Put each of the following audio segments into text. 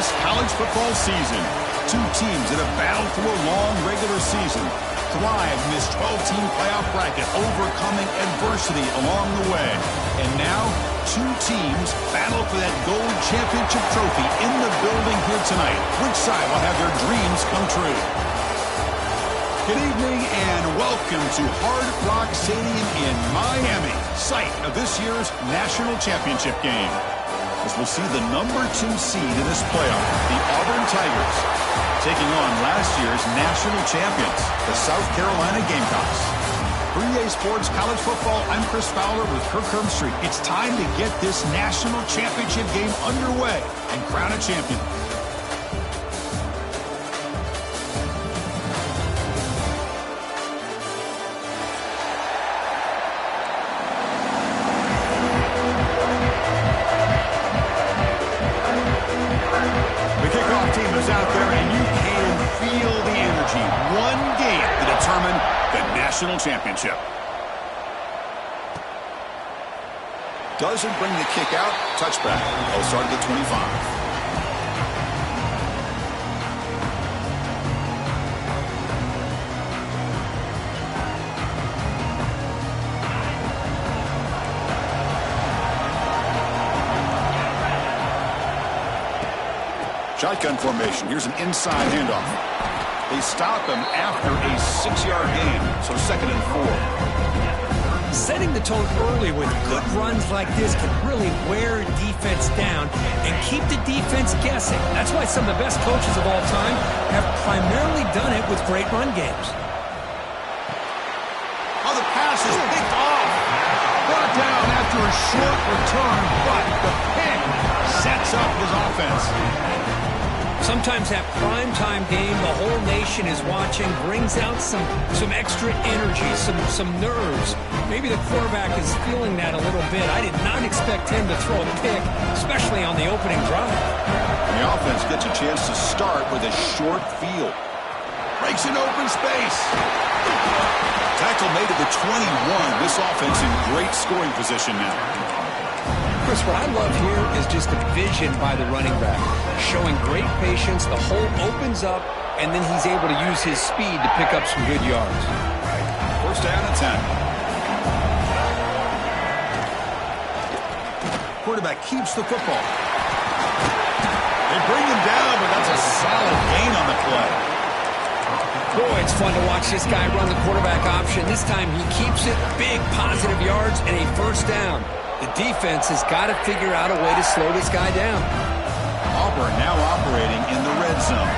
this college football season. Two teams that have battled through a long regular season, thrived in this 12-team playoff bracket, overcoming adversity along the way. And now, two teams battle for that gold championship trophy in the building here tonight. Which side will have their dreams come true? Good evening and welcome to Hard Rock Stadium in Miami, site of this year's national championship game. As we'll see the #2 seed in this playoff, the Auburn Tigers, taking on last year's national champions, the South Carolina Gamecocks. For EA Sports College Football, I'm Chris Fowler with Kirk Herbstreit. It's time to get this national championship game underway and crown a champion. Out there, and you can feel the energy. One game to determine the national championship. Doesn't bring the kick out. Touchback. They'll start at the 25. Shotgun formation. Here's an inside handoff. They stop him after a 6-yard gain, so 2nd and 4. Setting the tone early with good runs like this can really wear defense down and keep the defense guessing. That's why some of the best coaches of all time have primarily done it with great run games. Oh, the pass is picked off. Brought down after a short return, but the pick sets up his offense. Sometimes that primetime game, the whole nation is watching, brings out some extra energy, some nerves. Maybe the quarterback is feeling that a little bit. I did not expect him to throw a pick, especially on the opening drive. The offense gets a chance to start with a short field. Breaks an open space. Tackle made at the 21. This offense in great scoring position now. Chris, what I love here is just the vision by the running back. Showing great patience, the hole opens up, and then he's able to use his speed to pick up some good yards. 1st down and 10. Quarterback keeps the football. They bring him down, but that's a solid gain on the play. Boy, it's fun to watch this guy run the quarterback option. This time he keeps it, big positive yards, and a 1st down. The defense has got to figure out a way to slow this guy down. Auburn now operating in the red zone.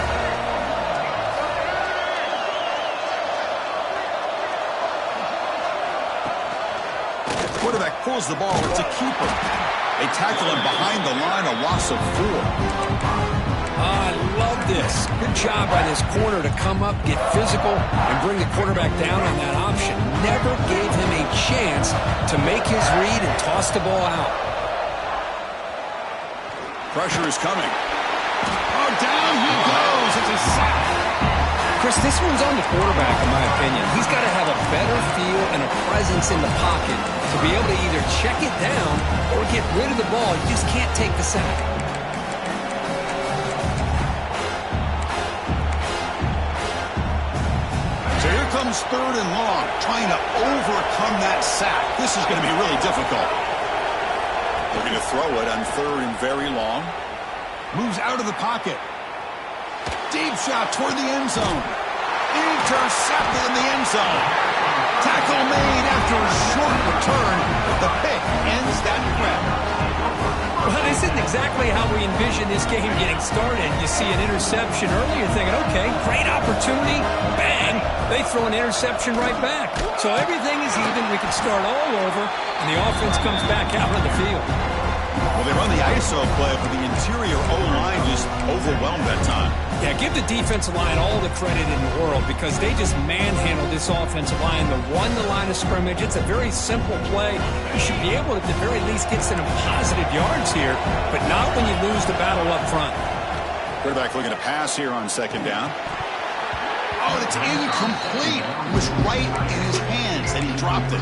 Quarterback pulls the ball. It's a keeper. They tackle him behind the line, a loss of 4. I love this. Good job by this corner to come up, get physical, and bring the quarterback down on that option. Never gave him a chance to make his read and toss the ball out. Pressure is coming. Oh, down he goes. It's a sack. Chris, this one's on the quarterback, in my opinion. He's got to have a better feel and a presence in the pocket to be able to either check it down or get rid of the ball. You just can't take the sack. Comes 3rd and long, trying to overcome that sack. This is going to be really difficult. They're going to throw it on 3rd and very long. Moves out of the pocket. Deep shot toward the end zone. Intercepted in the end zone. Tackle made after a short return, but the pick ends that threat. Well, this isn't exactly how we envision this game getting started. You see an interception early, you're thinking, okay, great opportunity, bang, they throw an interception right back. So everything is even, we can start all over, and the offense comes back out on the field. Well, they run the ISO play, but the interior O-line just overwhelmed that time. Yeah, give the defensive line all the credit in the world because they just manhandled this offensive line. They won the line of scrimmage. It's a very simple play. You should be able to, at the very least, get some positive yards here, but not when you lose the battle up front. Quarterback looking to pass here on 2nd down. Oh, it's incomplete. It was right in his hands, and he dropped it.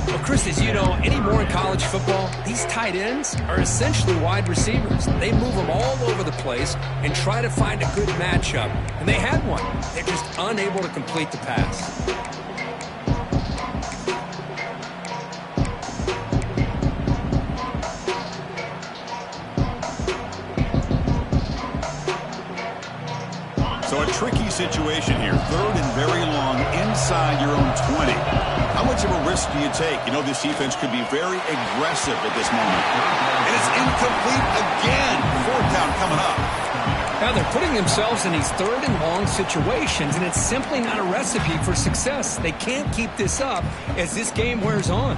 Well, Chris, as you know, anymore in college football, these tight ends are essentially wide receivers. They move them all over the place and try to find a good matchup. And they had one. They're just unable to complete the pass. So a tricky situation here. 3rd and very long inside your own 20. How much of a risk do you take? You know, this defense could be very aggressive at this moment. And it's incomplete again. 4th down coming up. Now they're putting themselves in these 3rd and long situations, and it's simply not a recipe for success. They can't keep this up as this game wears on.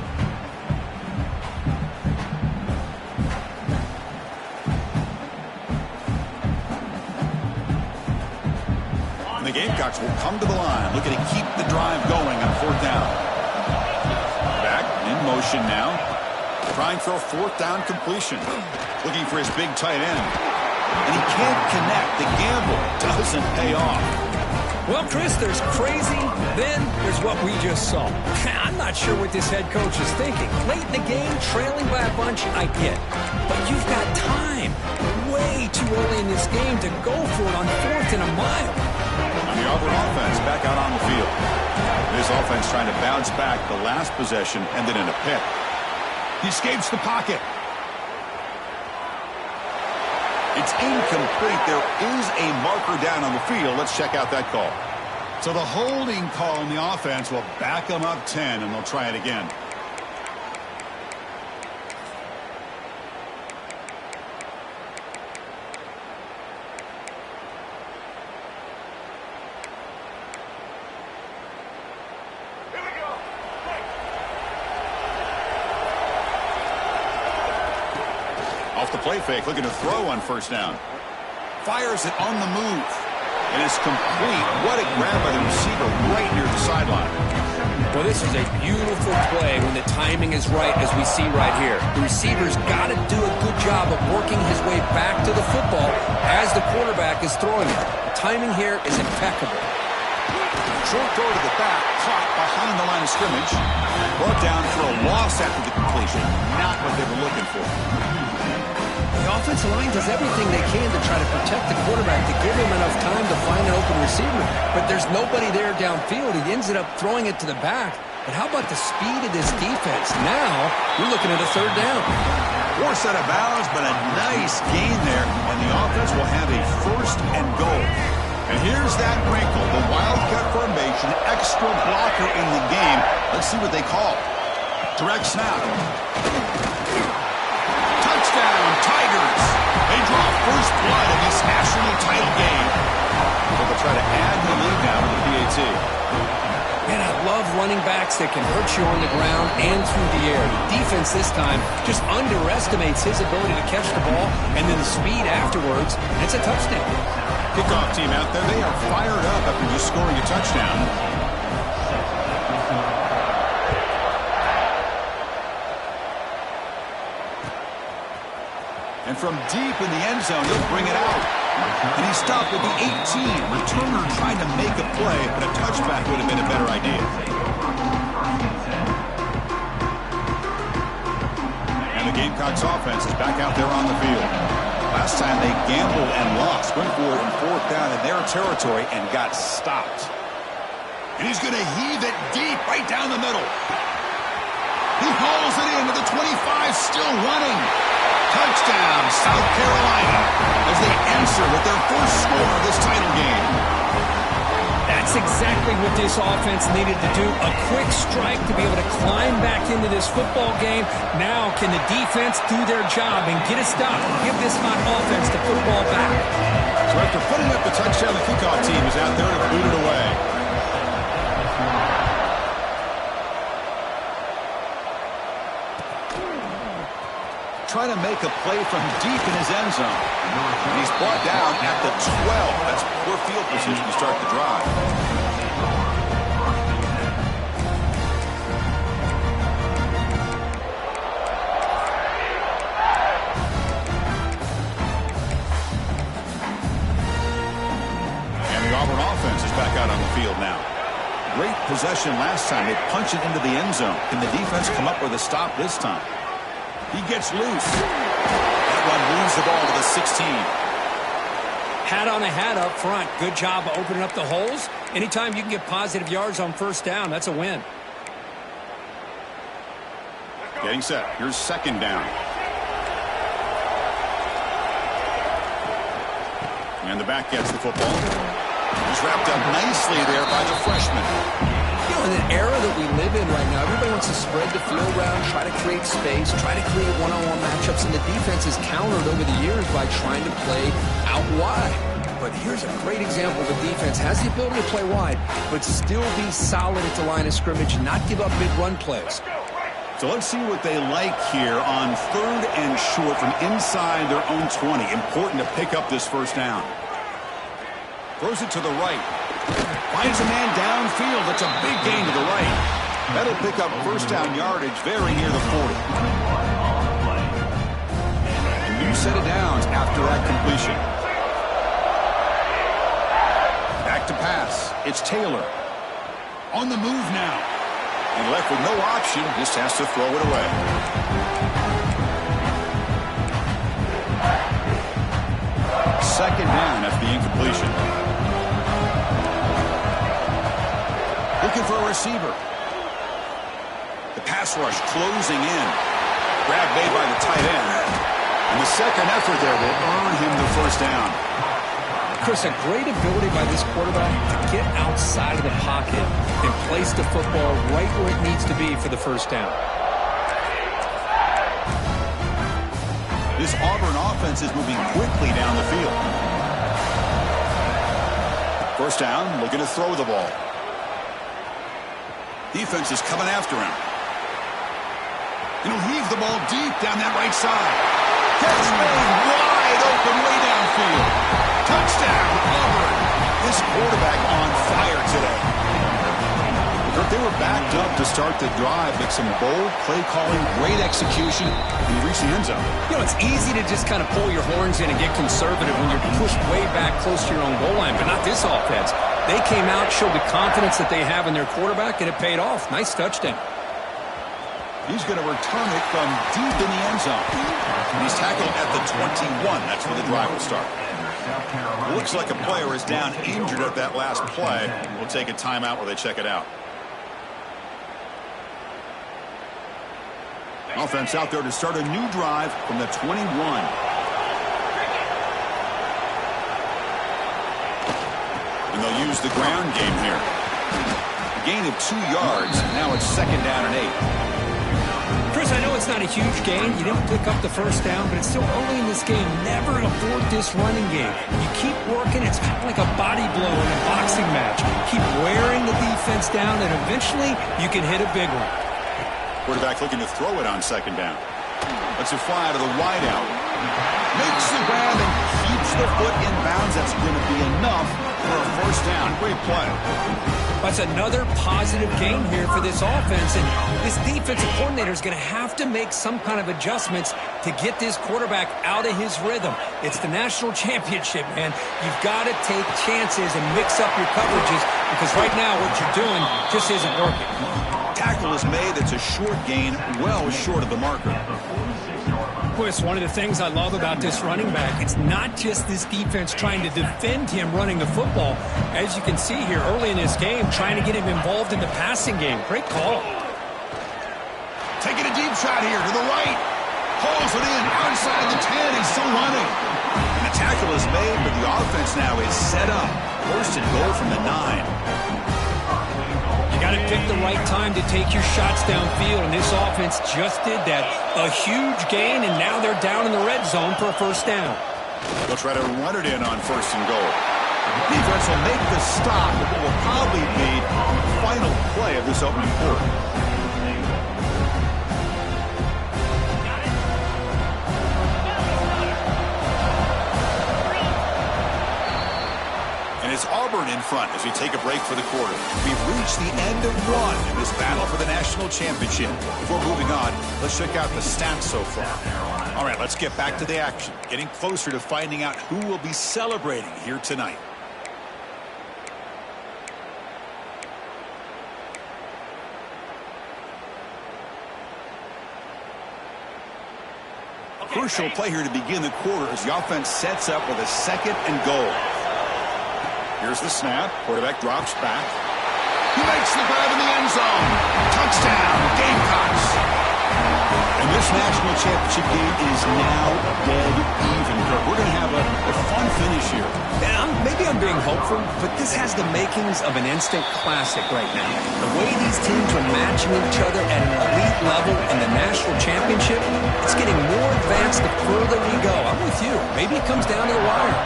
The Gamecocks will come to the line, looking to keep the drive going on 4th down. Back in motion now, trying for a 4th down completion. Looking for his big tight end. And he can't connect. The gamble doesn't pay off. Well, Chris, there's crazy, then there's what we just saw. I'm not sure what this head coach is thinking. Late in the game, trailing by a bunch, I get. But you've got time. Way too early in this game to go for it on 4th and a mile. The Auburn offense back out on the field. This offense trying to bounce back. The last possession ended in a pick. He escapes the pocket. It's incomplete. There is a marker down on the field. Let's check out that call. So the holding call on the offense will back them up 10, and they'll try it again. Off the play fake, looking to throw on 1st down. Fires it on the move. And it's complete. What a grab by the receiver right near the sideline. Well, this is a beautiful play when the timing is right, as we see right here. The receiver's got to do a good job of working his way back to the football as the quarterback is throwing it. The timing here is impeccable. Short throw to the back, caught behind the line of scrimmage. Brought down for a loss after the completion. Not what they were looking for. The offensive line does everything they can to try to protect the quarterback, to give him enough time to find an open receiver. But there's nobody there downfield. He ends up throwing it to the back. But how about the speed of this defense? Now, you're looking at a 3rd down. Forced out of bounds, but a nice gain there. And the offense will have a 1st and goal. And here's that wrinkle, the wildcat formation, extra blocker in the game. Let's see what they call. Direct snap. Touchdown, Tigers. They draw first blood in this national title game. They'll try to add the lead now with the PAT. Man, I love running backs that can hurt you on the ground and through the air. The defense this time just underestimates his ability to catch the ball, and then the speed afterwards, and it's a touchdown. Kickoff team out there, they are fired up after just scoring a touchdown. And from deep in the end zone, he'll bring it out. And he stopped at the 18. Returner tried to make a play, but a touchback would have been a better idea. And the Gamecocks offense is back out there on the field. Last time they gambled and lost. Went for it in 4th down in their territory and got stopped. And he's going to heave it deep right down the middle. He hauls it in to the 25, still running. Touchdown, South Carolina, as they answer with their first score of this title game. That's exactly what this offense needed to do. A quick strike to be able to climb back into this football game. Now can the defense do their job and get a stop? Give this hot offense the football back. So after putting up the touchdown, the kickoff team is out there to boot it away. Trying to make a play from deep in his end zone. And he's brought down at the 12. That's poor field position to start the drive. And the Auburn offense is back out on the field now. great possession last time. They punch it into the end zone. Can the defense come up with a stop this time? He gets loose. That one moves the ball to the 16. Hat on a hat up front. Good job of opening up the holes. Anytime you can get positive yards on first down, that's a win. Getting set. Here's second down. And the back gets the football. He's wrapped up nicely there by the freshman. You know, in an era that we live in right now, everybody wants to spread the field around, try to create space, try to create one-on-one matchups, and the defense has countered over the years by trying to play out wide. But here's a great example. The defense has the ability to play wide, but still be solid at the line of scrimmage and not give up big run plays. So let's see what they like here on 3rd and short from inside their own 20. Important to pick up this first down. Throws it to the right. Finds a man downfield. That's a big gain to the right. That'll pick up first down yardage very near the 40. A new set of downs after that completion. Back to pass. It's Taylor. On the move now. And left with no option, just has to throw it away. Second down after the incompletion. Looking for a receiver. The pass rush closing in. Grab made by the tight end. And the second effort there will earn him the first down. Chris, a great ability by this quarterback to get outside of the pocket and place the football right where it needs to be for the first down. This Auburn offense is moving quickly down the field. First down, looking to throw the ball. Defense is coming after him. And he'll heave the ball deep down that right side. Catch made wide open way downfield. Touchdown, Auburn. This quarterback on fire today. They were backed up to start the drive, but some bold play calling, great execution, and he reached the end zone. You know, it's easy to just kind of pull your horns in and get conservative when you're pushed way back close to your own goal line, but not this offense. They came out, showed the confidence that they have in their quarterback, and it paid off. Nice touchdown. He's going to return it from deep in the end zone. And he's tackled at the 21. That's where the drive will start. Looks like a player is down injured at that last play. We'll take a timeout while they check it out. Offense out there to start a new drive from the 21. And they'll use the ground game here. A gain of 2 yards. Now it's second down and 8. Chris, I know it's not a huge gain. You didn't pick up the first down, but it's still early in this game. Never abort this running game. You keep working. It's kind of like a body blow in a boxing match. Keep wearing the defense down, and eventually you can hit a big one. Quarterback looking to throw it on second down. Lets it fly to the wideout. Makes the grab and keeps the foot in bounds. That's going to be enough for a first down. Great play. That's another positive game here for this offense, and this defensive coordinator is going to have to make some kind of adjustments to get this quarterback out of his rhythm. It's the national championship, man. You've got to take chances and mix up your coverages because right now what you're doing just isn't working. Tackle is made. It's a short gain, well short of the marker. Chris, one of the things I love about this running back, it's not just this defense trying to defend him running the football. As you can see here early in this game, trying to get him involved in the passing game. Great call. Taking a deep shot here to the right. Pulls it in outside the 10. He's still running. And the tackle is made, but the offense now is set up. First and goal from the 9. You got to pick the right time to take your shots downfield, and this offense just did that. A huge gain, and now they're down in the red zone for a first down. They'll try to run it in on first and goal. Defense will make the stop, but it will probably be the final play of this opening quarter. And it's Auburn in front as we take a break for the quarter. We've reached the end of one in this battle for the national championship. Before moving on, let's check out the stats so far. All right, let's get back to the action. Getting closer to finding out who will be celebrating here tonight. crucial play here to begin the quarter as the offense sets up with a 2nd and goal. Here's the snap. Quarterback drops back. He makes the grab in the end zone. Touchdown, Gamecocks. And this national championship game is now dead even. We're going to have a fun finish here. Yeah, maybe I'm being hopeful, but this has the makings of an instant classic right now. The way these teams are matching each other at an elite level in the national championship, it's getting more advanced the further we go. I'm with you. Maybe it comes down to the wire.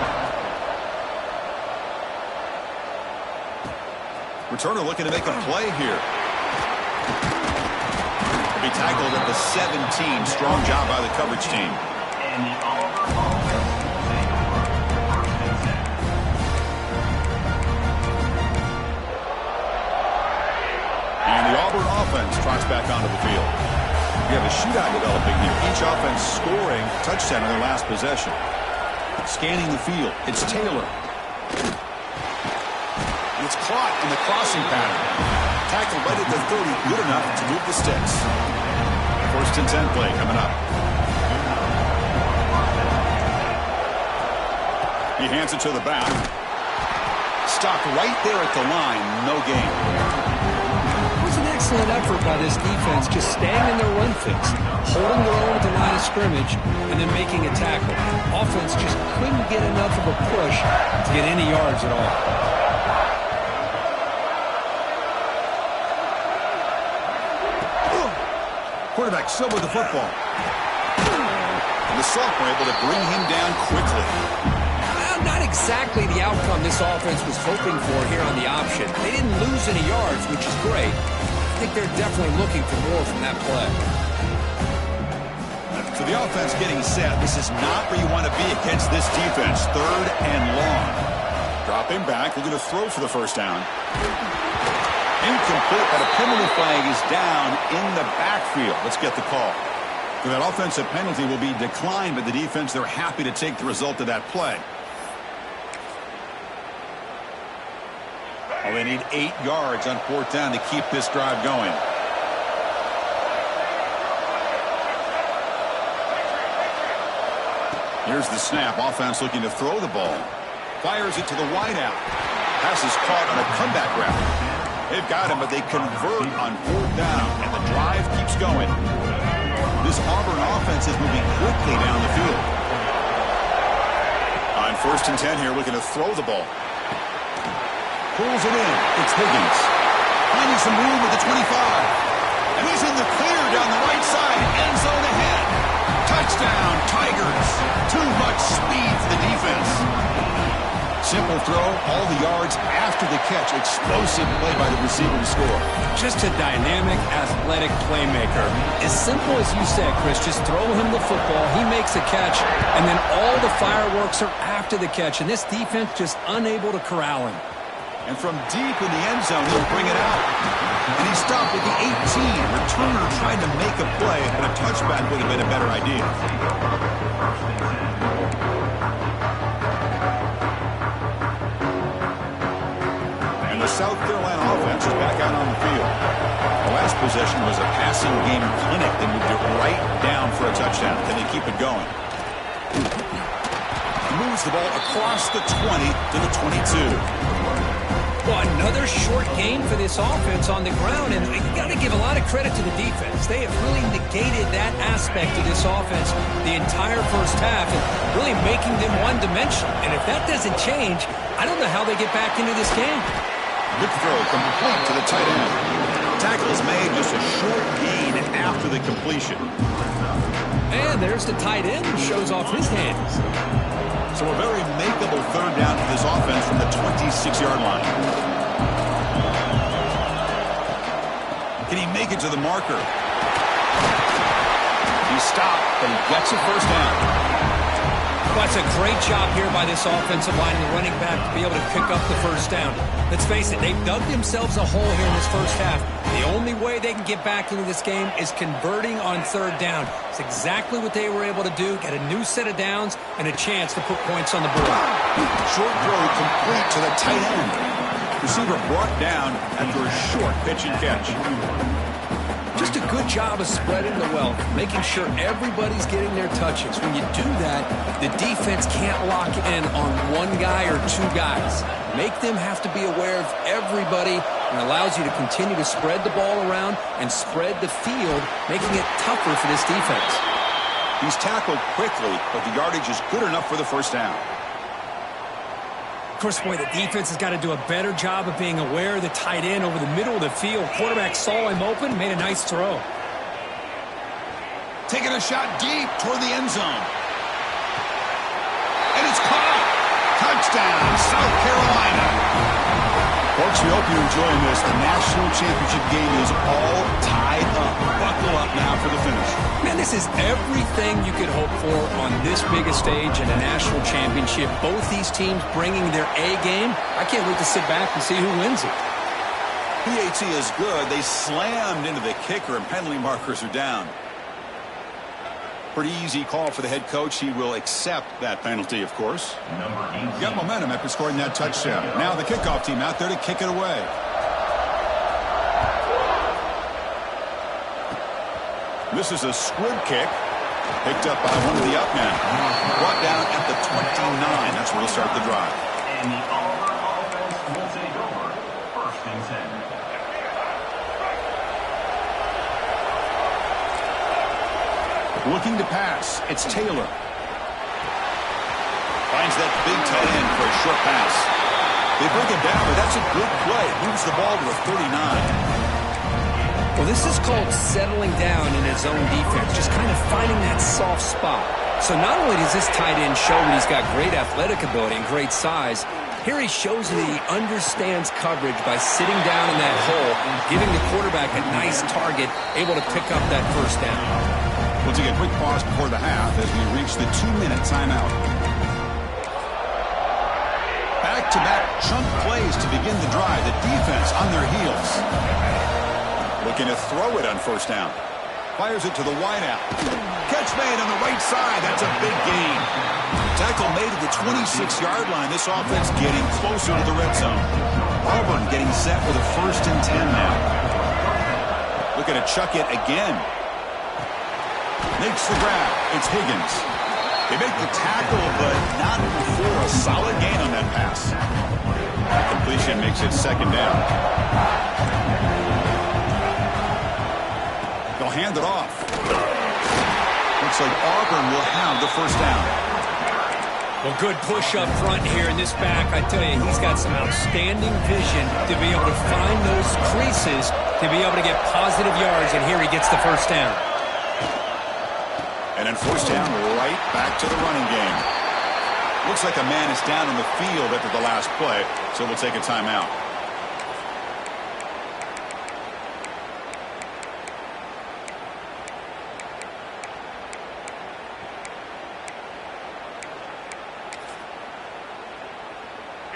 Returner looking to make a play here. Be tackled at the 17. Strong job by the coverage team. And the Auburn offense trots back onto the field. We have a shootout developing here. Each offense scoring a touchdown in their last possession. Scanning the field. It's Taylor. And it's caught in the crossing pattern. Tackled right at the 30. Good enough to move the sticks. 1st and 10 play coming up. He hands it to the back. Stopped right there at the line. No gain. It was an excellent effort by this defense, just staying in their run fix, holding their own at the line of scrimmage, and then making a tackle. Offense just couldn't get enough of a push to get any yards at all. Quarterback still with the football. And the sophomore able to bring him down quickly. Well, not exactly the outcome this offense was hoping for here on the option. They didn't lose any yards, which is great. I think they're definitely looking for more from that play. So the offense getting set. This is not where you want to be against this defense. 3rd and long. Dropping back, looking to throw for the first down. Incomplete, but a penalty flag is down in the backfield. Let's get the call. So that offensive penalty will be declined by the defense. They're happy to take the result of that play. Well, they need 8 yards on 4th down to keep this drive going. Here's the snap. Offense looking to throw the ball. Fires it to the wideout. Pass is caught on a comeback route. They've got him, but they convert on 4th down, and the drive keeps going. This Auburn offense is moving quickly down the field. On 1st and 10 here, looking to throw the ball. Pulls it in. It's Higgins. Finding some room at the 25. And he's in the clear down the right side. End zone ahead. Touchdown, Tigers. Too much speed for the defense. Simple throw, all the yards after the catch. Explosive play by the receiver to score. Just a dynamic, athletic playmaker. As simple as you said, Chris, just throw him the football, he makes a catch, and then all the fireworks are after the catch, and this defense just unable to corral him. And from deep in the end zone, he'll bring it out. And he stopped at the 18. Returner tried to make a play, but a touchback would have been a better idea. The South Carolina offense is back out on the field. The last possession was a passing game clinic. They moved it right down for a touchdown. Can they keep it going? He moves the ball across the 20 to the 22. Well, another short game for this offense on the ground, and you got to give a lot of credit to the defense. They have really negated that aspect of this offense the entire first half and really making them one-dimensional. And if that doesn't change, I don't know how they get back into this game. Big throw complete to the tight end. Tackle is made, just a short gain after the completion. And there's the tight end who shows off his hands. So a very makeable 3rd down for this offense from the 26-yard line. Can he make it to the marker? He stopped, but he gets a first down. Well, it's a great job here by this offensive line and the running back to be able to pick up the first down. Let's face it, they've dug themselves a hole here in this first half. The only way they can get back into this game is converting on 3rd down. It's exactly what they were able to do, get a new set of downs and a chance to put points on the board. Short throw complete to the tight end. Receiver brought down after a short pitch and catch. Just a good job of spreading the wealth, making sure everybody's getting their touches. When you do that, the defense can't lock in on one guy or two guys. Make them have to be aware of everybody, and allows you to continue to spread the ball around and spread the field, making it tougher for this defense. He's tackled quickly, but the yardage is good enough for the first down. Of course, boy, the defense has got to do a better job of being aware of the tight end over the middle of the field. Quarterback saw him open, made a nice throw. Taking a shot deep toward the end zone. And it's caught. Touchdown, South Carolina. Folks, we hope you're enjoying this. The national championship game is all tied up. Buckle up now for the finish. Man, this is everything you could hope for on this big a stage in a national championship. Both these teams bringing their A game. I can't wait to sit back and see who wins it. PAT is good. They slammed into the kicker, and penalty markers are down. Pretty easy call for the head coach. He will accept that penalty, of course. Got momentum after scoring that touchdown. Now the kickoff team out there to kick it away. This is a squib kick. Picked up by one of the up men. Brought down at the 29. That's where we'll start the drive. And the Auburn offense will take over. 1st and 10. Looking to pass. It's Taylor. Finds that big tight end for a short pass. They bring it down, but that's a good play. Moves the ball to a 39. Well, this is called settling down in his own defense, just kind of finding that soft spot. So not only does this tight end show that he's got great athletic ability and great size, here he shows that he understands coverage by sitting down in that hole and giving the quarterback a nice target, able to pick up that first down. We'll take a quick pause before the half as we reach the 2-minute timeout. Back-to-back chunk plays to begin the drive. The defense on their heels. Looking to throw it on first down. Fires it to the wideout. Catch made on the right side. That's a big gain. Tackle made at the 26-yard line. This offense getting closer to the red zone. Auburn getting set for the 1st and 10 now. Looking to chuck it again. Makes the grab. It's Higgins. They make the tackle, but not before a solid gain on that pass. Completion makes it 2nd down. They'll hand it off. Looks like Auburn will have the first down. Well, good push up front here in this back. I tell you, he's got some outstanding vision to be able to find those creases, to be able to get positive yards, and here he gets the first down. And then first down, right back to the running game. Looks like a man is down on the field after the last play, so we'll take a timeout.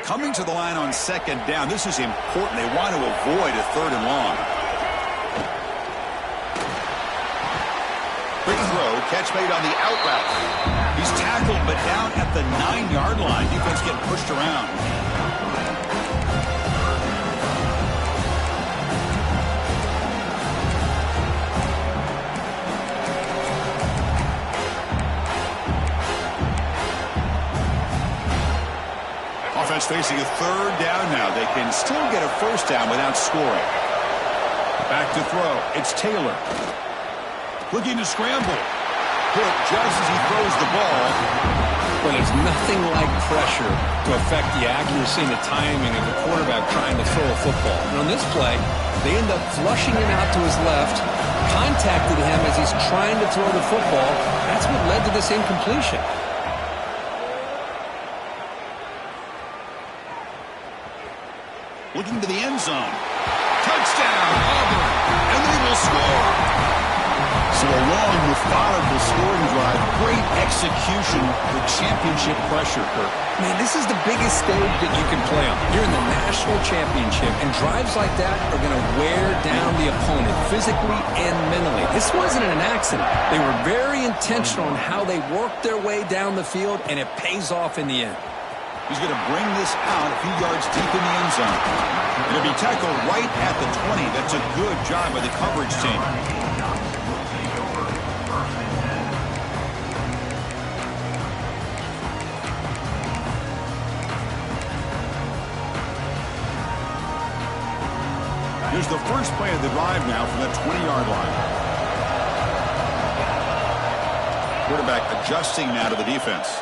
Coming to the line on 2nd down, this is important. They want to avoid a 3rd and long. Quick throw, catch made on the out route. He's tackled, but down at the 9-yard line. Defense getting pushed around. Offense facing a 3rd down now. They can still get a first down without scoring. Back to throw. It's Taylor. Looking to scramble. Put just as he throws the ball. Well, there's nothing like pressure to affect the accuracy and the timing of the quarterback trying to throw a football. And on this play, they end up flushing him out to his left, contacted him as he's trying to throw the football. That's what led to this incompletion. Looking to the end zone. Touchdown, Auburn, and they will score. So a long, methodical scoring drive. Great execution with championship pressure, Kirk. Man, this is the biggest stage that you can play on. You're in the national championship, and drives like that are going to wear down the opponent physically and mentally. This wasn't an accident. They were very intentional on how they worked their way down the field, and it pays off in the end. He's going to bring this out a few yards deep in the end zone. Going to be tackled right at the 20. That's a good job by the coverage team. Here's the first play of the drive now from the 20-yard line. Quarterback adjusting now to the defense.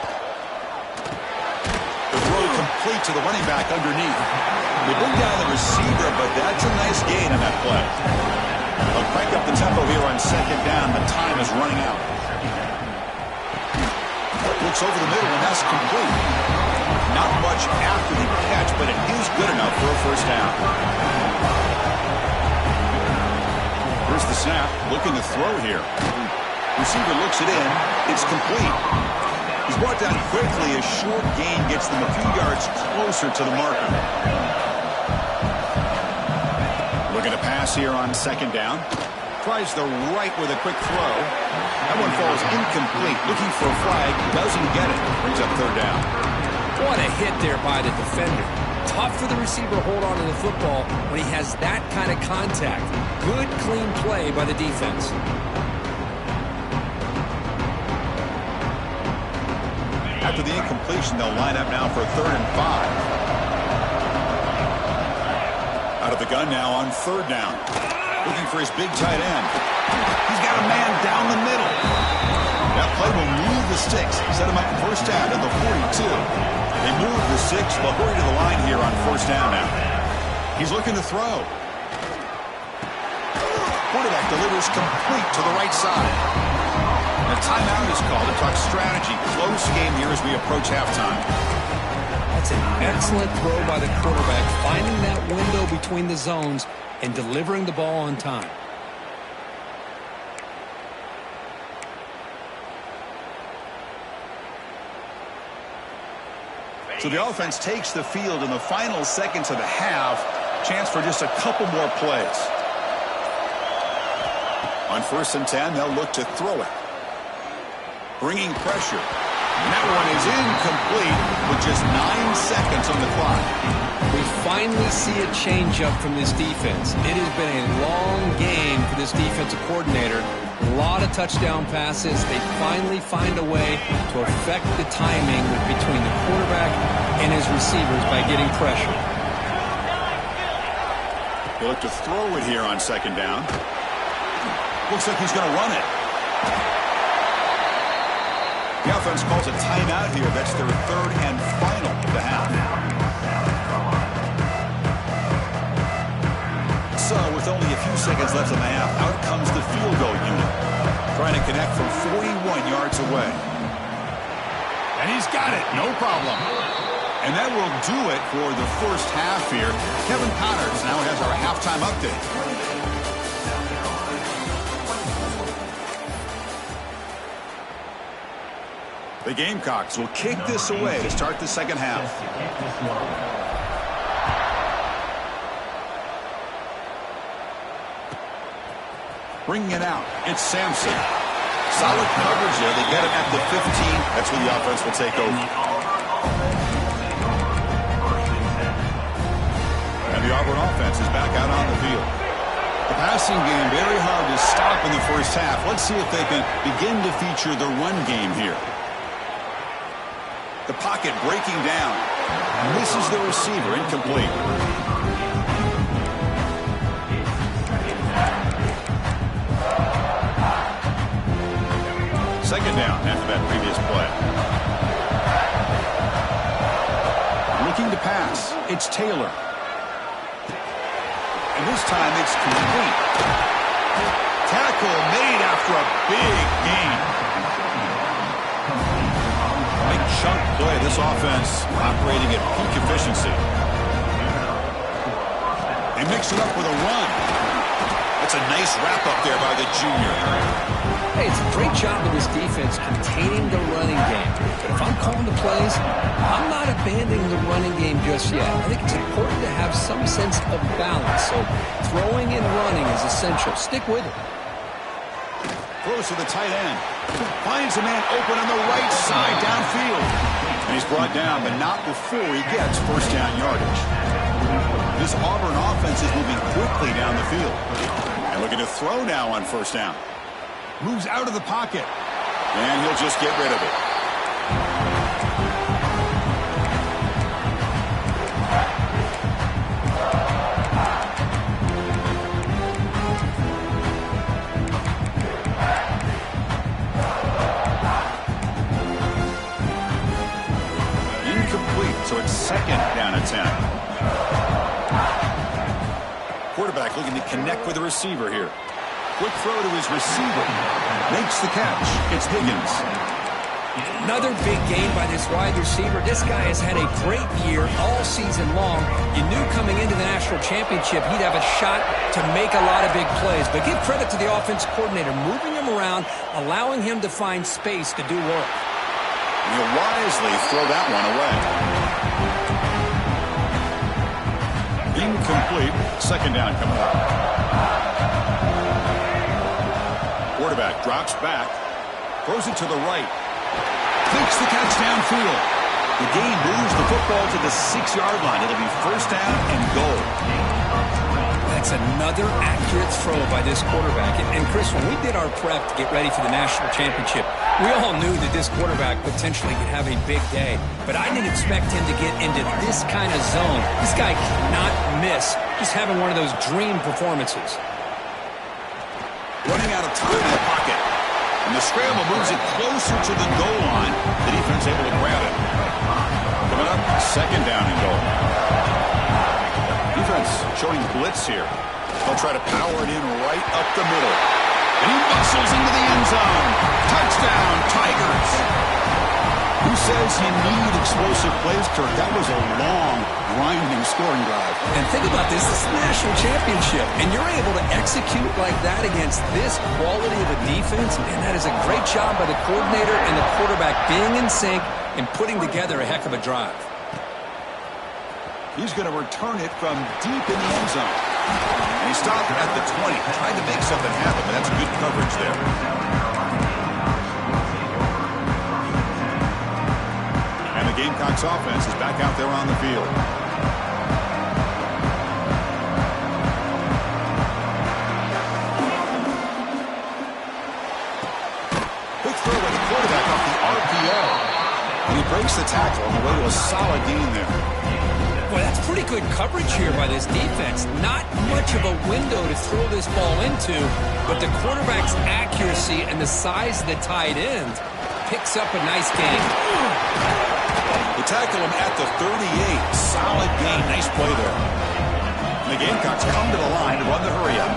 The throw complete to the running back underneath. They bring down the receiver, but that's a nice gain on that play. They'll crank up the tempo here on second down. The time is running out. Looks over the middle, and that's complete. Not much after the catch, but it is good enough for a first down. Here's the snap, looking to throw here. Receiver looks it in. It's complete. He's brought down quickly. A short gain gets them a few yards closer to the marker. Looking to pass here on second down. Tries the right with a quick throw. That one falls incomplete. Looking for a flag. Doesn't get it. Brings up third down. What a hit there by the defender. Tough for the receiver to hold on to the football when he has that kind of contact. Good, clean play by the defense. After the incompletion, they'll line up now for 3rd and 5. Out of the gun now on 3rd down. Looking for his big tight end. He's got a man down the middle. That play will move the sticks. Set him up first down at the 42. They move the 6. They'll hurry to the line here on first down now. He's looking to throw. Quarterback delivers complete to the right side. A timeout is called to talk strategy. Close game here as we approach halftime. That's an excellent throw by the quarterback, finding that window between the zones and delivering the ball on time. So the offense takes the field in the final seconds of the half. Chance for just a couple more plays. On 1st and 10, they'll look to throw it. Bringing pressure. And that one is incomplete with just 9 seconds on the clock. We finally see a change-up from this defense. It has been a long game for this defensive coordinator. A lot of touchdown passes. They finally find a way to affect the timing between the quarterback and his receivers by getting pressure. They look to throw it here on 2nd down. Looks like he's going to run it. The offense calls a timeout here. That's their 3rd and final of the half. So, with only a few seconds left in the half, out comes the field goal unit. Trying to connect from 41 yards away. And he's got it. No problem. And that will do it for the first half here. Kevin Connors now has our halftime update. The Gamecocks will kick this away to start the second half. Bringing it out, it's Sampson. Solid coverage there. They get it at the 15. That's where the offense will take over. And the Auburn offense is back out on the field. The passing game very hard to stop in the first half. Let's see if they can begin to feature the run game here. The pocket breaking down. Misses the receiver. Incomplete. Second down after that previous play. Looking to pass. It's Taylor. And this time it's complete. Tackle made after a big gain. Big chunk play. This offense operating at peak efficiency. They mix it up with a run. That's a nice wrap up there by the junior. Hey, it's a great job of this defense containing the running game. But if I'm calling the plays, I'm not abandoning the running game just yet. I think it's important to have some sense of balance. So throwing and running is essential. Stick with it. Throws to the tight end. Finds a man open on the right side downfield. And he's brought down, but not before he gets first down yardage. This Auburn offense is moving quickly down the field. And looking to throw now on first down. Moves out of the pocket. And he'll just get rid of it. So it's second down at 10. Quarterback looking to connect with the receiver here. Quick throw to his receiver. Makes the catch. It's Higgins. Another big gain by this wide receiver. This guy has had a great year all season long. You knew coming into the national championship he'd have a shot to make a lot of big plays. But give credit to the offense coordinator, moving him around, allowing him to find space to do work. And he'll wisely throw that one away. Incomplete. Second down coming up. Quarterback drops back. Throws it to the right. Makes the catch downfield. The game moves the football to the 6-yard line. It'll be first down and goal. That's another accurate throw by this quarterback. And Chris, when we did our prep to get ready for the national championship, we all knew that this quarterback potentially could have a big day. But I didn't expect him to get into this kind of zone. This guy cannot miss. Just having one of those dream performances. Running out of time in the pocket. And the scramble moves it closer to the goal line. The defense able to grab it. Coming up, second down and goal. Defense showing blitz here. They'll try to power it in right up the middle. And he muscles into the end zone. Touchdown, Tigers. Who says you need explosive plays, Kirk? That was a long, grinding scoring drive. And think about this. This is the national championship. And you're able to execute like that against this quality of a defense. And that is a great job by the coordinator and the quarterback being in sync and putting together a heck of a drive. He's going to return it from deep in the end zone. And he stopped at the 20. Tried to make something happen, but that's good coverage there. And the Gamecocks offense is back out there on the field. Quick throw by the quarterback off the RPO. And he breaks the tackle on the way to a solid gain there. Boy, that's pretty good coverage here by this defense. Not much of a window to throw this ball into, but the quarterback's accuracy and the size of the tight end picks up a nice gain. They tackle him at the 38. Solid gain. Nice play there. And the Gamecocks come to the line to run the hurry-up.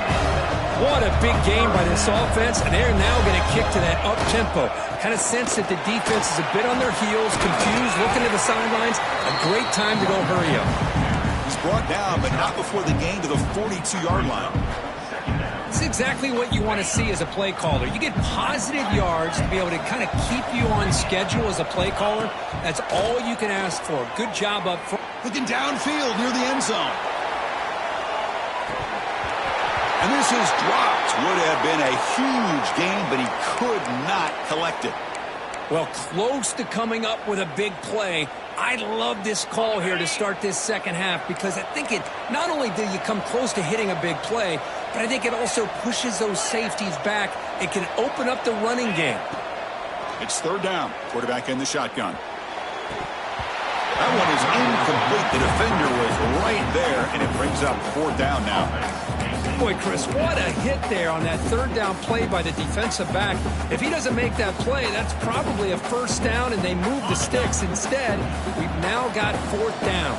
What a big game by this offense, and they're now going to kick to that up-tempo. Kind of sense that the defense is a bit on their heels, confused, looking at the sidelines. A great time to go hurry up. He's brought down, but not before the gain to the 42-yard line. It's exactly what you want to see as a play caller. You get positive yards to be able to kind of keep you on schedule as a play caller. That's all you can ask for. Good job up front. Looking downfield near the end zone. And this is dropped. Would have been a huge gain, but he could not collect it. Well, close to coming up with a big play. I love this call here to start this second half because I think it not only do you come close to hitting a big play, but I think it also pushes those safeties back. It can open up the running game. It's third down. Quarterback in the shotgun. That one is incomplete. The defender was right there, and it brings up fourth down now. Boy, Chris, what a hit there on that third down play by the defensive back. If he doesn't make that play, that's probably a first down, and they move the sticks. Instead, we've now got fourth down.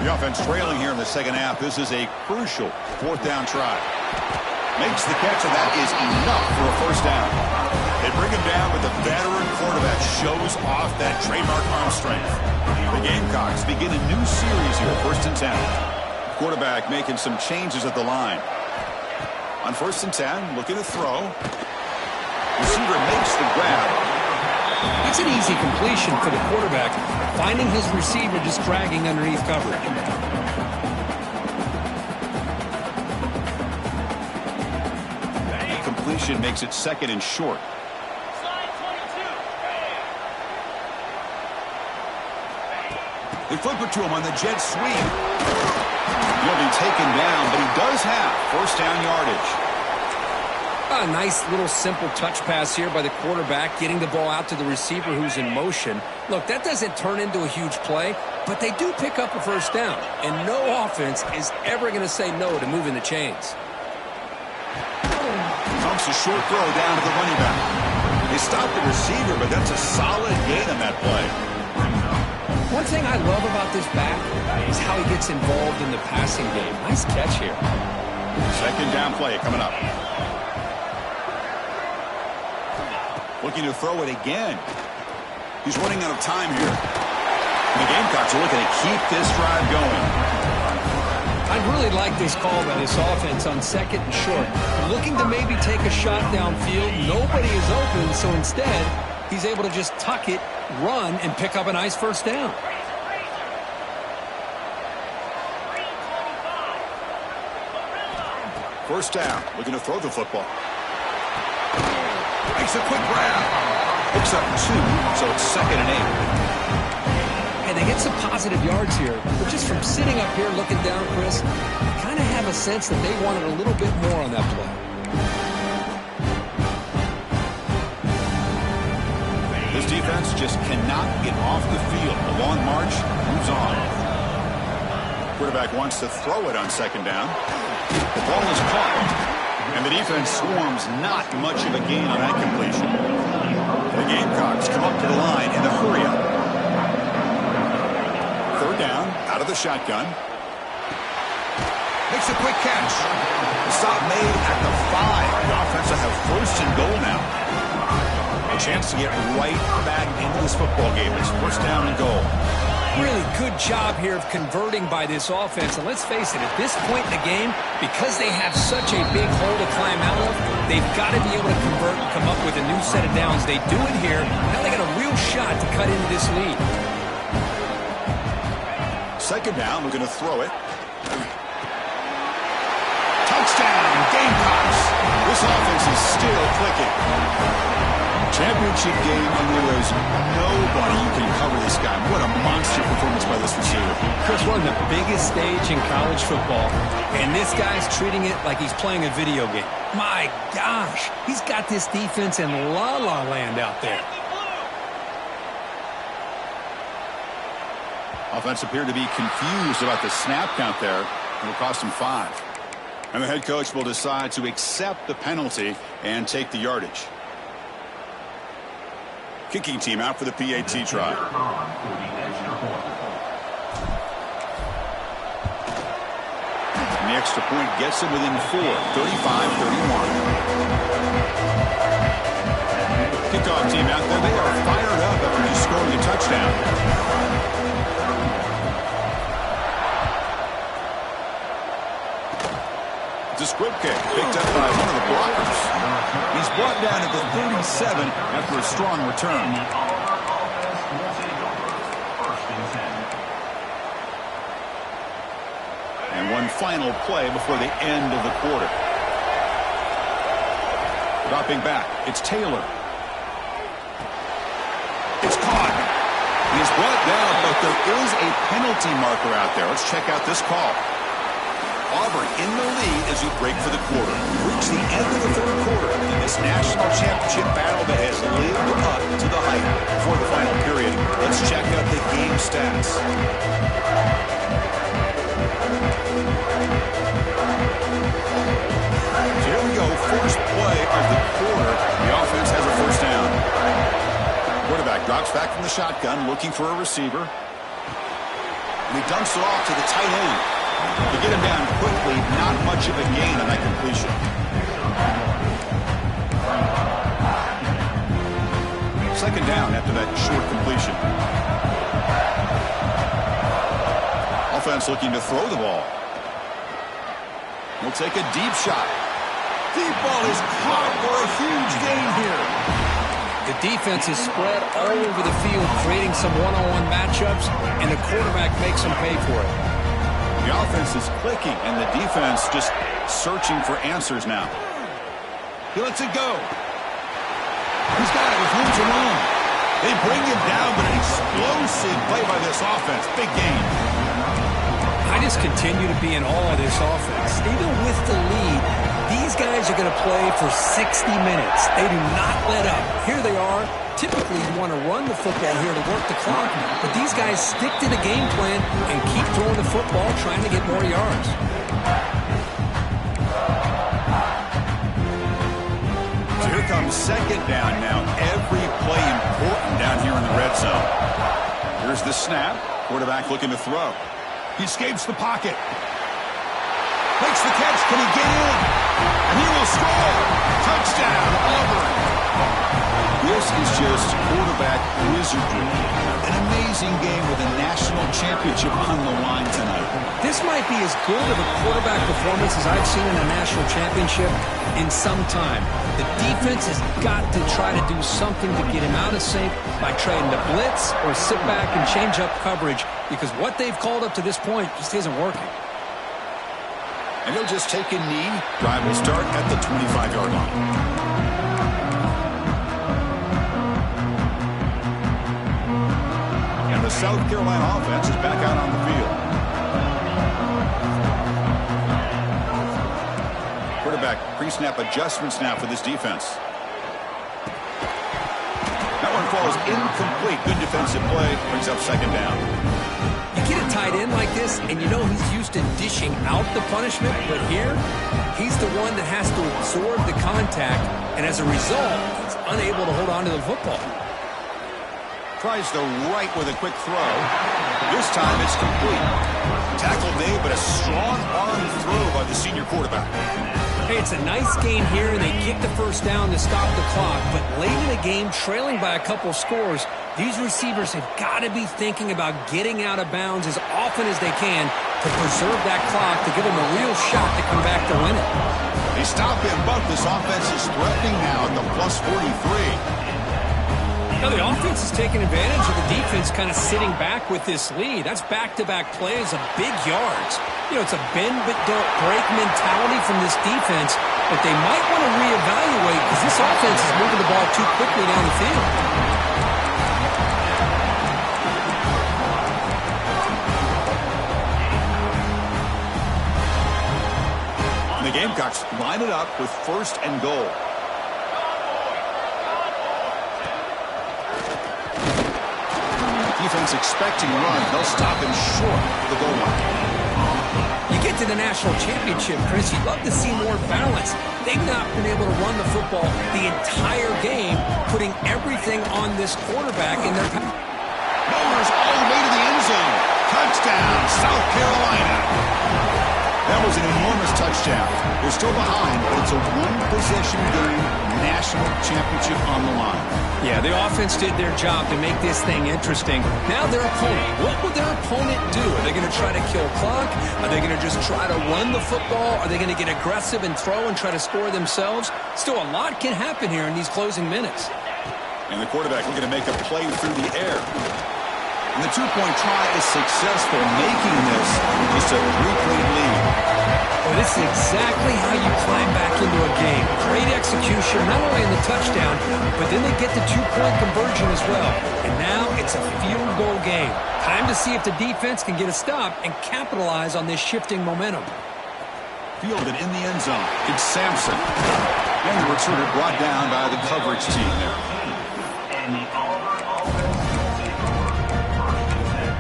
The offense trailing here in the second half. This is a crucial fourth down try. Makes the catch, and that is enough for a first down. They bring him down, but the veteran quarterback shows off that trademark arm strength. The Gamecocks begin a new series here, first and 10. Quarterback making some changes at the line. On first and 10, looking to throw. Receiver makes the grab. That's an easy completion for the quarterback, finding his receiver just dragging underneath coverage. Completion makes it second and short. They flip it to him on the jet sweep. He'll be taken down, but he does have first down yardage. A nice little simple touch pass here by the quarterback, getting the ball out to the receiver who's in motion. Look, that doesn't turn into a huge play, but they do pick up a first down, and no offense is ever going to say no to moving the chains. Pumps a short throw down to the running back. They stop the receiver, but that's a solid gain on that play. One thing I love about this back is how he gets involved in the passing game. Nice catch here. Second down play coming up. Looking to throw it again. He's running out of time here. The Gamecocks are looking to keep this drive going. I really like this call by this offense on second and short. Looking to maybe take a shot downfield. Nobody is open, so instead, he's able to just tuck it, run, and pick up a nice first down. First down, looking to throw the football. Makes a quick grab. Picks up 2, so it's 2nd and 8. And they get some positive yards here. But just from sitting up here looking down, Chris, I kind of have a sense that they wanted a little bit more on that play. This defense just cannot get off the field. The long march moves on. Quarterback wants to throw it on second down. The ball is caught. And the defense swarms not much of a gain on that completion. The Gamecocks come up to the line in the hurry-up. Third down, out of the shotgun. Makes a quick catch. The stop made at the 5. The offense will have first and goal now. A chance to get right back into this football game. It's first down and goal. Really good job here of converting by this offense. And let's face it, at this point in the game, because they have such a big hole to climb out of, they've got to be able to convert and come up with a new set of downs. They do it here. Now they got a real shot to cut into this lead. Second down, we're going to throw it. Touchdown, Gamecocks. This offense is still clicking. Championship game, and there is nobody who can cover this guy. What a monster performance by this receiver. Chris, we're on the biggest stage in college football, and this guy's treating it like he's playing a video game. My gosh, he's got this defense in la-la land out there. Offense appeared to be confused about the snap count there. It will cost him 5. And the head coach will decide to accept the penalty and take the yardage. Kicking team out for the PAT try. And the extra point gets him within 4, 35-31. Kickoff team out there. They are fired up after just scoring a touchdown. It's a squib kick picked up by one of the blockers. He's brought down at the 37 after a strong return. And one final play before the end of the quarter. Dropping back, it's Taylor. It's caught. He's brought down, but there is a penalty marker out there. Let's check out this call. Auburn in the lead as we break for the quarter. Reach the end of the third quarter in this national championship battle that has lived up to the hype for the final period. Let's check out the game stats. So here we go, first play of the quarter. The offense has a first down. Quarterback drops back from the shotgun, looking for a receiver. And he dumps it off to the tight end. To get him down quickly, not much of a gain on that completion. Second down after that short completion. Offense looking to throw the ball. We'll take a deep shot. Deep ball is caught for a huge gain here. The defense is spread all over the field, creating some one-on-one matchups, and the quarterback makes them pay for it. The offense is clicking, and the defense just searching for answers now. He lets it go. He's got it with room to run. They bring him down, but an explosive play by this offense. Big game. I just continue to be in awe of this offense. Even with the lead, these guys are going to play for 60 minutes. They do not let up. Here they are. Typically, you want to run the football here to work the clock, but these guys stick to the game plan and keep throwing the football, trying to get more yards. So here comes second down now. Every play important down here in the red zone. Here's the snap. Quarterback looking to throw. He escapes the pocket. Makes the catch. Can he get in? And he will score. Touchdown, Auburn. This is just quarterback wizardry. An amazing game with a national championship on the line tonight. This might be as good of a quarterback performance as I've seen in a national championship in some time. The defense has got to try to do something to get him out of sync by trying to blitz or sit back and change up coverage, because what they've called up to this point just isn't working. And he'll just take a knee. Drive will start at the 25-yard line. And the South Carolina offense is back out on the field. Quarterback pre-snap adjustments now for this defense. That one falls incomplete. Good defensive play. Brings up second down. You get a tight end like this, and you know he's used to dishing out the punishment, but here, he's the one that has to absorb the contact, and as a result, he's unable to hold on to the football. Tries the right with a quick throw. This time it's complete. Tackle made, but a strong arm throw by the senior quarterback. Hey, it's a nice gain here, and they kick the first down to stop the clock, but late in the game, trailing by a couple scores, these receivers have got to be thinking about getting out of bounds as often as they can to preserve that clock, to give them a real shot to come back to win it. They stop him, but this offense is threatening now at the plus 43. Now, the offense is taking advantage of the defense kind of sitting back with this lead. That's back-to-back plays of big yards. You know, it's a bend-but-don't-break mentality from this defense, but they might want to reevaluate because this offense is moving the ball too quickly down the field. And the Gamecocks line it up with first and goal. Defense expecting a run. They'll stop him short of the goal line. You get to the national championship, Chris, you'd love to see more balance. They've not been able to run the football the entire game, putting everything on this quarterback in their path. Bowers all the way to the end zone. Touchdown, South Carolina. That was an enormous touchdown. They're still behind, but it's a one-possession game, national championship on the line. Yeah, the offense did their job to make this thing interesting. Now their opponent. What will their opponent do? Are they going to try to kill clock? Are they going to just try to run the football? Are they going to get aggressive and throw and try to score themselves? Still, a lot can happen here in these closing minutes. And the quarterback looking to make a play through the air. And the two-point try is successful, making this just a 3-play lead. Well, this is exactly how you climb back into a game. Great execution, not only in the touchdown, but then they get the two-point conversion as well. And now it's a field goal game. Time to see if the defense can get a stop and capitalize on this shifting momentum. Fielded in the end zone. It's Sampson. And the returner brought down by the coverage team there. And the Auburn offense will take over first and 10.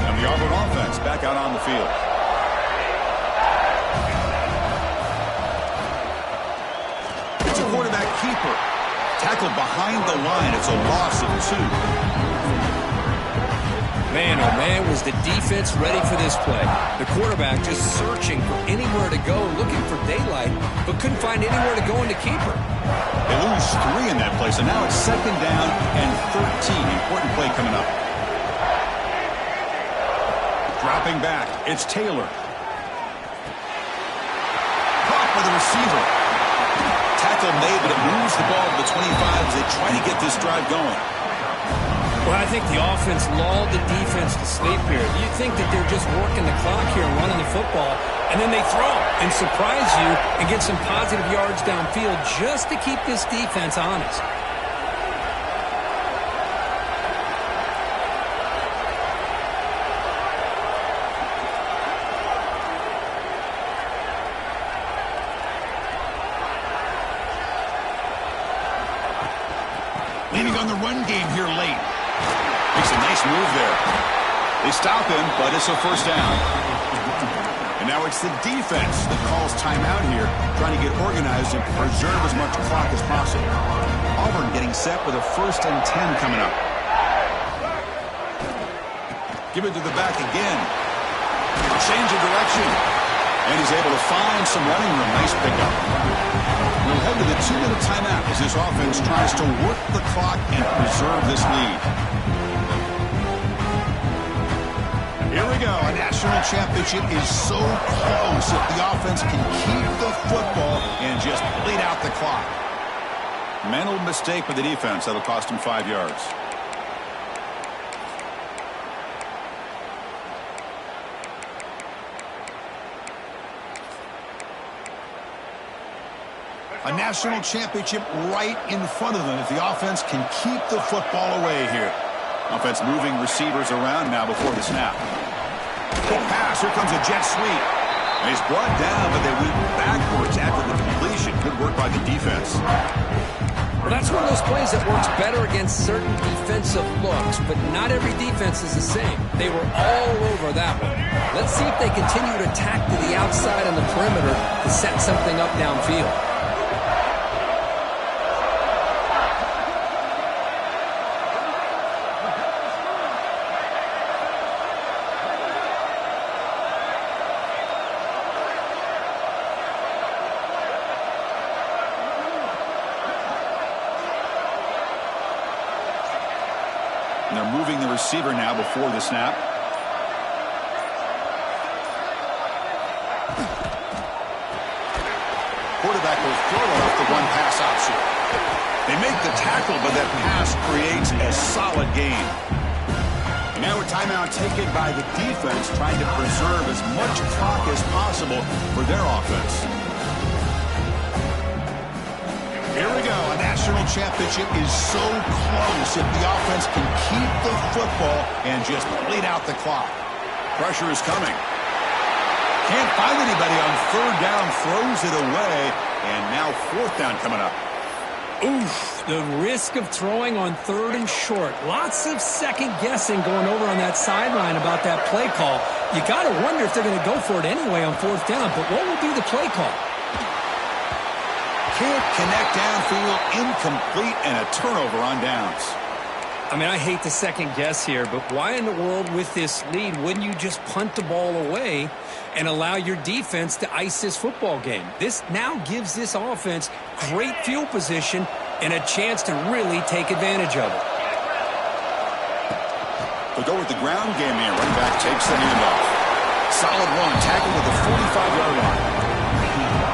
And the Auburn offense back out on the field. It's a quarterback keeper. Tackled behind the line. It's a loss of 2. Man, oh man, was the defense ready for this play. The quarterback just searching for anywhere to go, looking for daylight, but couldn't find anywhere to go in the keeper. They lose 3 in that play, so now it's second down and 13. Important play coming up. Dropping back, it's Taylor. Caught by the receiver. Tackle made, but it moves the ball to the 25 as they try to get this drive going. Well, I think the offense lulled the defense to sleep here. You think that they're just working the clock here and running the football, and then they throw and surprise you and get some positive yards downfield just to keep this defense honest. on the run game here late. Makes a nice move there. They stop him, but it's a first down. And now it's the defense that calls timeout here, trying to get organized and preserve as much clock as possible. Auburn getting set with a 1st and 10 coming up. Give it to the back again. Change of direction. And he's able to find some running room. Nice pickup. We'll head to the 2-minute timeout as this offense tries to work the clock and preserve this lead. Here we go. A national championship is so close if the offense can keep the football and just bleed out the clock. Mental mistake for the defense. That'll cost him 5 yards. A national championship right in front of them if the offense can keep the football away here. Offense moving receivers around now before the snap. Quick pass. Here comes a jet sweep. And he's brought down, but they went backwards after the completion. Good work by the defense. Well, that's one of those plays that works better against certain defensive looks, but not every defense is the same. They were all over that one. Let's see if they continue to attack to the outside on the perimeter to set something up downfield. And they're moving the receiver now before the snap. Quarterback will throw it off the one-pass option. They make the tackle, but that pass creates a solid gain. And now a timeout taken by the defense, trying to preserve as much clock as possible for their offense. Here we go. A national championship is so close if the offense can keep the football and just bleed out the clock. Pressure is coming. Can't find anybody on 3rd down, throws it away, and now 4th down coming up. Oof, the risk of throwing on 3rd and short. Lots of second guessing going over on that sideline about that play call. You got to wonder if they're going to go for it anyway on 4th down, but what will be the play call? Can't connect downfield, incomplete, and a turnover on downs. I mean, I hate to second guess here, but why in the world with this lead wouldn't you just punt the ball away and allow your defense to ice this football game? This now gives this offense great field position and a chance to really take advantage of it. They'll go with the ground game here. Running back takes the handoff. Solid run, tackled at the 45-yard line.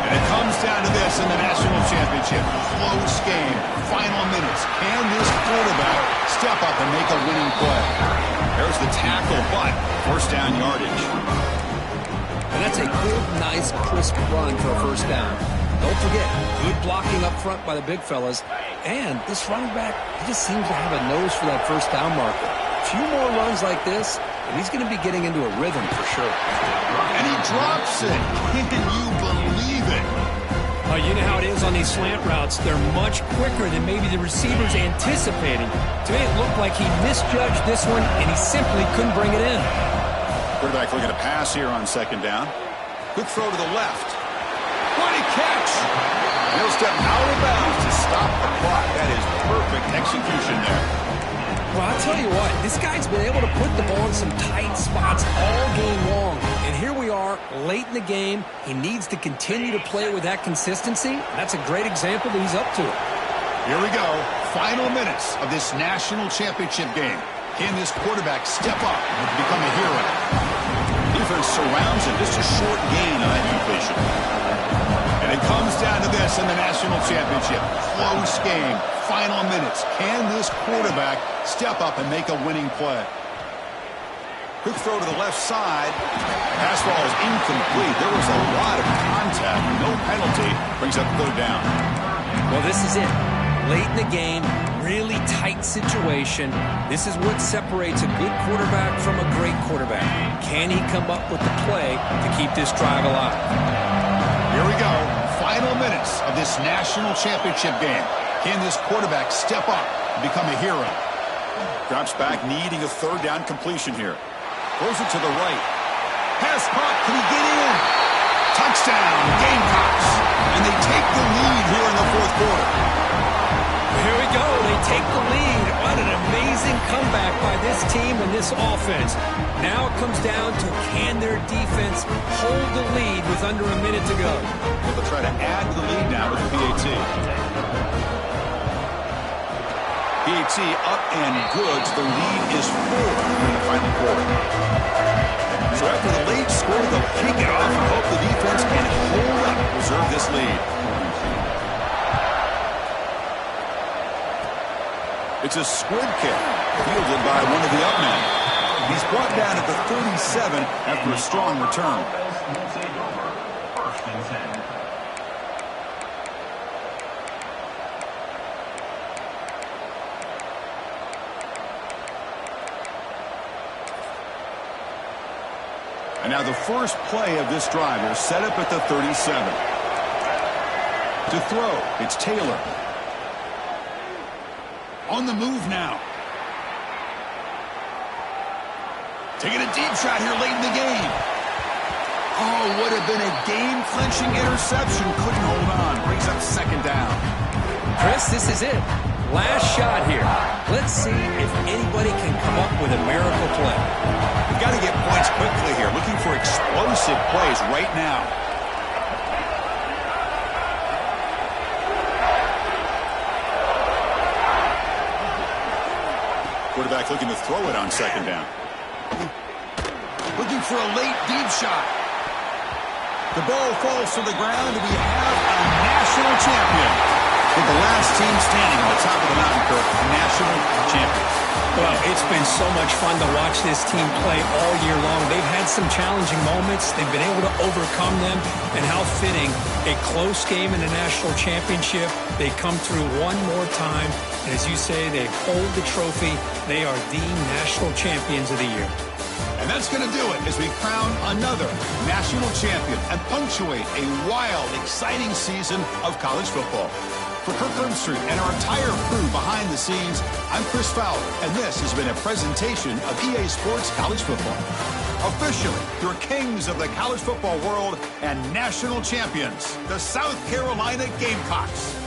And it comes down to this in the national championship. Close game, final minutes. Can this quarterback step up and make a winning play? There's the tackle, but 1st down yardage. And that's a good, nice, crisp run for a 1st down. Don't forget, good blocking up front by the big fellas. And this running back, he just seems to have a nose for that 1st down marker. A few more runs like this, and he's going to be getting into a rhythm for sure. And he drops it. Can you believe it? Oh, you know how it is on these slant routes. They're much quicker than maybe the receiver's anticipating. To me, it looked like he misjudged this one, and he simply couldn't bring it in. Quarterback looking to pass here on 2nd down. Quick throw to the left. What a catch! And he'll step out of bounds to stop the clock. That is perfect execution there. Well, I'll tell you what, this guy's been able to put the ball in some tight spots all game long. And here we are, late in the game. He needs to continue to play with that consistency. That's a great example that he's up to it. Here we go. Final minutes of this national championship game. Can this quarterback step up and become a hero? Defense surrounds him. Just a short gain on that completion. And it comes down to this in the national championship. Close game. Final minutes. Can this quarterback step up and make a winning play? Quick throw to the left side. Pass ball is incomplete. There was a lot of contact. No penalty. Brings up 3rd down. Well, this is it. Late in the game, really tight situation. This is what separates a good quarterback from a great quarterback. Can he come up with the play to keep this drive alive? Here we go. Final minutes of this national championship game. Can this quarterback step up become a hero. Drops back, needing a third down completion here. Throws it to the right. Pass caught. Can he get in? Touchdown, Gamecocks. And they take the lead here in the fourth quarter. Here we go. They take the lead. What an amazing comeback by this team and this offense. Now it comes down to, can their defense hold the lead with under a minute to go? They'll try to add to the lead now with the PAT. PAT up and good. So the lead is 4 in the final quarter. So after the late score, they'll kick it off and hope the defense can hold up and preserve this lead. It's a squib kick, fielded by one of the up men. He's brought down at the 37 after a strong return. First and 10. And now the first play of this drive will set up at the 37. To throw, it's Taylor. On the move now. Taking a deep shot here late in the game. Oh, would have been a game-clinching interception. Couldn't hold on. Brings up second down. Chris, this is it. Last shot here. Let's see if anybody can come up with a miracle play. We've got to get points quickly here. Looking for explosive plays right now. Quarterback looking to throw it on second down. Looking for a late deep shot. The ball falls to the ground, and we have a national champion. With the last team standing on the top of the mountain, Kirk, national champions. Well, it's been so much fun to watch this team play all year long. They've had some challenging moments. They've been able to overcome them. And how fitting, a close game in the national championship. They come through one more time. And as you say, they hold the trophy. They are the national champions of the year. And that's going to do it as we crown another national champion and punctuate a wild, exciting season of college football. For Kirk Herbstreit and our entire crew behind the scenes, I'm Chris Fowler, and this has been a presentation of EA Sports College Football. Officially, your kings of the college football world and national champions, the South Carolina Gamecocks.